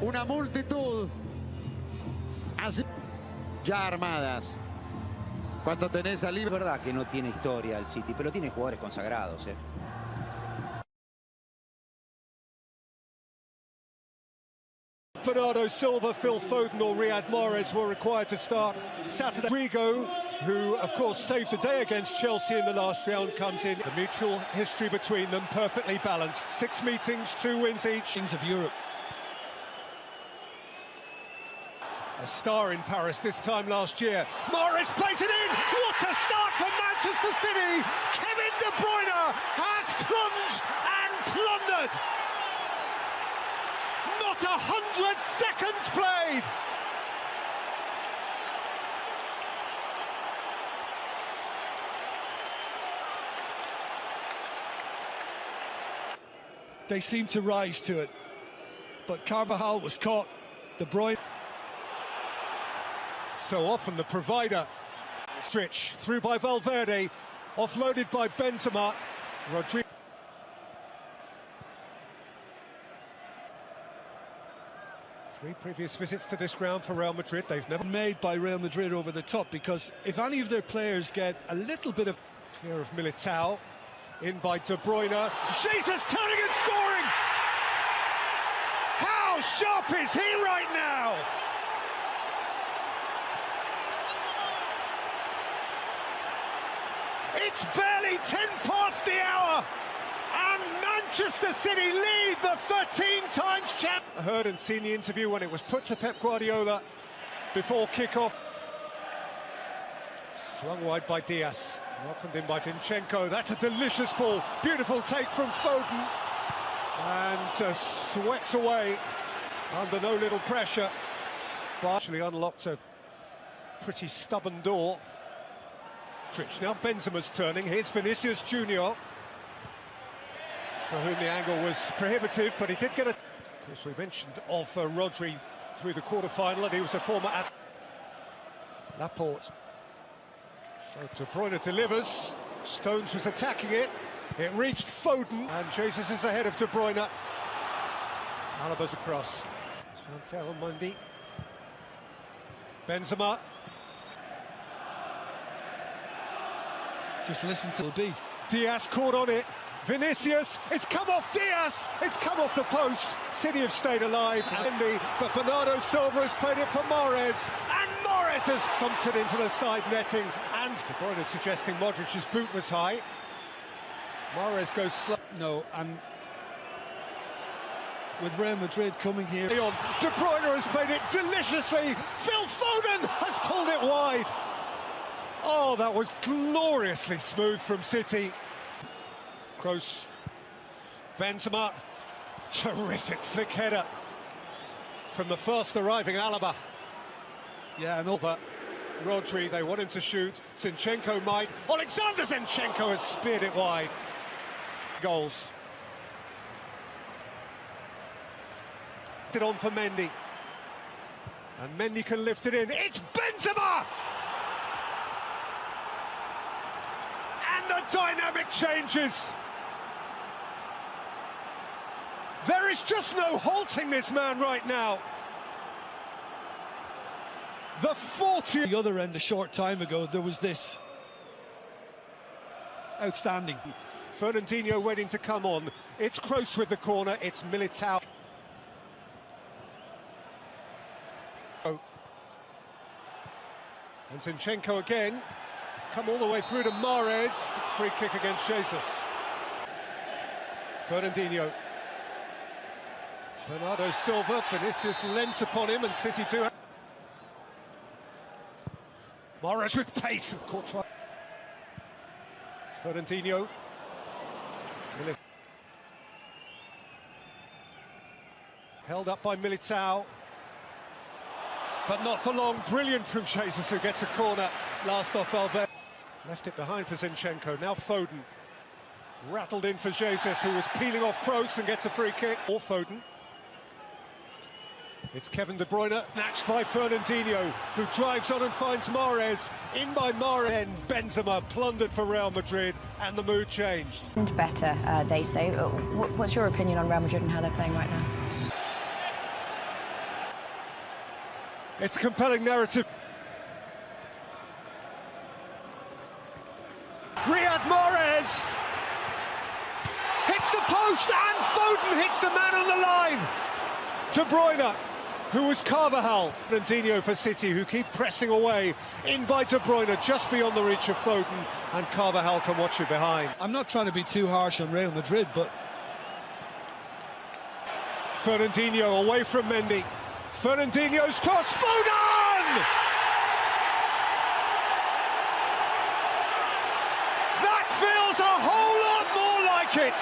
una multitud así, ya armadas. Cuando tenés a Liga... Es verdad que no tiene historia el City, pero tiene jugadores consagrados, Bernardo Silva, Phil Foden or Riyad Mahrez were required to start Saturday. Rodrigo, who of course saved the day against Chelsea in the last round, comes in. The mutual history between them perfectly balanced. 6 meetings, 2 wins each. Kings of Europe. A star in Paris this time last year. Mahrez plays it in. What a start for Manchester City. Kevin De Bruyne has plunged and plundered. Not 100 seconds played. They seem to rise to it, but Carvajal was caught. De Bruyne. So often the provider. Stretch through by Valverde, offloaded by Benzema. Rodrigo. Three previous visits to this ground for Real Madrid. They've never made by Real Madrid over the top, because if any of their players get a little bit of... Clear of Militao, in by De Bruyne. Jesus turning and scoring! How sharp is he right now? It's barely 10 past the hour, and Manchester City lead the 13 times champ. I heard and seen the interview when it was put to Pep Guardiola before kick-off. Slung wide by Diaz, welcomed in by Zinchenko. That's a delicious ball, beautiful take from Foden, and swept away under no little pressure. But actually unlocked a pretty stubborn door. Now Benzema's turning. Here's Vinicius Junior, for whom the angle was prohibitive, but he did get a... As we mentioned of Rodri through the quarter-final, and he was a former... Laporte. So De Bruyne delivers. Stones was attacking it. It reached Foden, and Jesus is ahead of De Bruyne. Alaba's across. It's unfair on Mendy. Benzema. Just listen to the Diaz caught on it. Vinicius, it's come off Diaz, it's come off the post. City have stayed alive, but Bernardo Silva has played it for Mahrez, and Mahrez has thumped it into the side netting. And De Bruyne suggesting Modric's boot was high. Mahrez goes slow. No, and with Real Madrid coming here... De Bruyne has played it deliciously. Phil Foden has pulled it wide. Oh, that was gloriously smooth from City. Kroos, Benzema, terrific flick header from the first arriving Alaba. Yeah, and over Rodri, they want him to shoot. Zinchenko might. Alexander Zinchenko has speared it wide. Goals. It on for Mendy. And Mendy can lift it in. It's Benzema! And the dynamic changes. There is just no halting this man right now. The 40... The other end, a short time ago, there was this. Outstanding. Fernandinho waiting to come on. It's Kroos with the corner, it's Militao. And Zinchenko again. It's come all the way through to Mahrez. Free kick against Jesus. Fernandinho. Bernardo Silva. Vinicius lent upon him, and City do. Mahrez with pace and Courtois. Fernandinho. Held up by Militao. But not for long. Brilliant from Jesus, who gets a corner. Last off Valverde. Left it behind for Zinchenko. Now Foden. Rattled in for Jesus, who was peeling off Kroos and gets a free kick. Or Foden. It's Kevin De Bruyne, matched by Fernandinho, who drives on and finds Mahrez. In by Mahrez, and Benzema plundered for Real Madrid, and the mood changed. And better, they say. What's your opinion on Real Madrid and how they're playing right now? It's a compelling narrative. Riyad Mahrez hits the post and Foden hits the man on the line. De Bruyne, who was Carvajal. Fernandinho for City, who keep pressing away. In by De Bruyne, just beyond the reach of Foden, and Carvajal can watch it behind. I'm not trying to be too harsh on Real Madrid, but Fernandinho away from Mendy. Fernandinho's cross, Foden! That feels a whole lot more like it.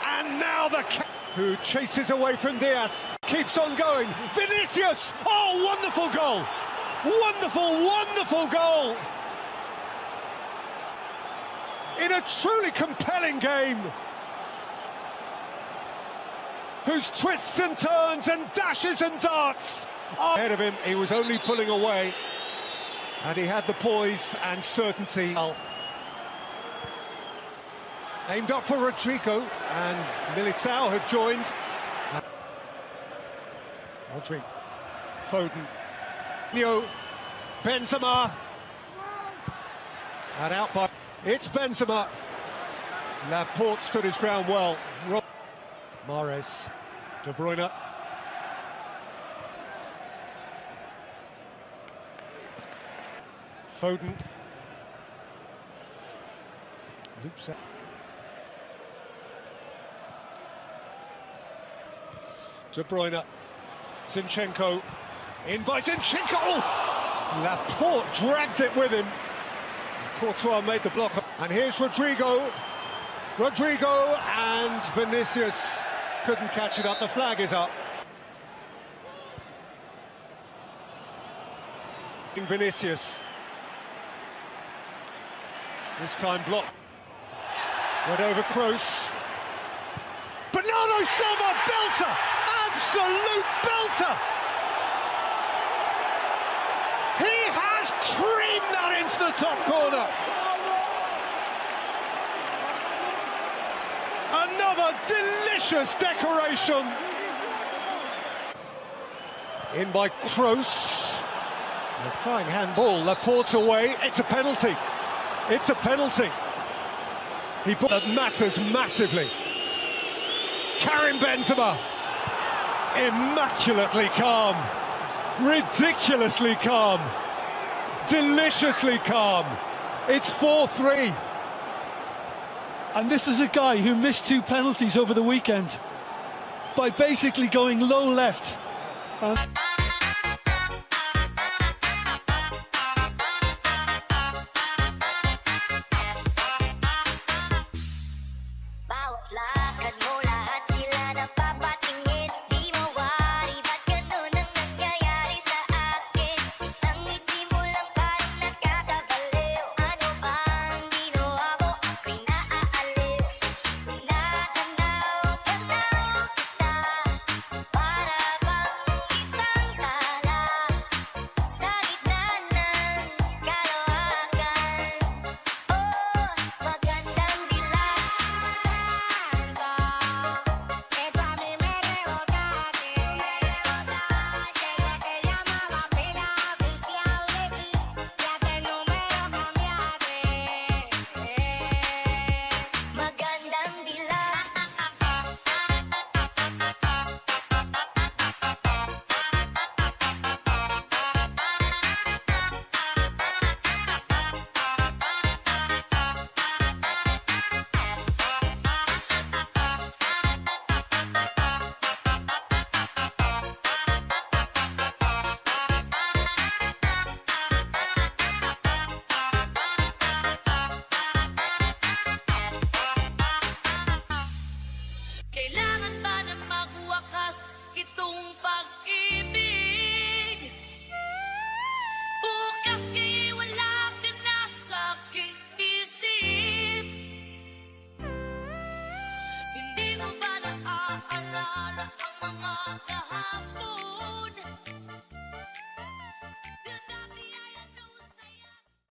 And now who chases away from Diaz, keeps on going. Vinicius! Oh, wonderful goal! Wonderful, wonderful goal! In a truly compelling game, whose twists and turns and dashes and darts are ahead of him. He was only pulling away, and he had the poise and certainty. Aimed up for Rodrigo, and Militao had joined. Rodrigo, Foden, Benzema, and out by... It's Benzema. Laporte stood his ground well. Mahrez, De Bruyne. Foden. Loops out. De Bruyne. Zinchenko. In by Zinchenko. Oh! Laporte dragged it with him. Courtois made the block, and here's Rodrigo, and Vinicius couldn't catch it up. The flag is up. Vinicius, this time blocked. Went over Kroos. Bernardo Silva, belter, absolute belter. He has creamed that into the top corner. Another delicious decoration. In by Kroos. Applying handball. Laporte away. It's a penalty. It's a penalty. That matters massively. Karim Benzema. Immaculately calm. Ridiculously calm. Deliciously calm. It's 4-3. and this is a guy who missed 2 penalties over the weekend by basically going low left. Hindi mo ba naaalala ang mga kahapon?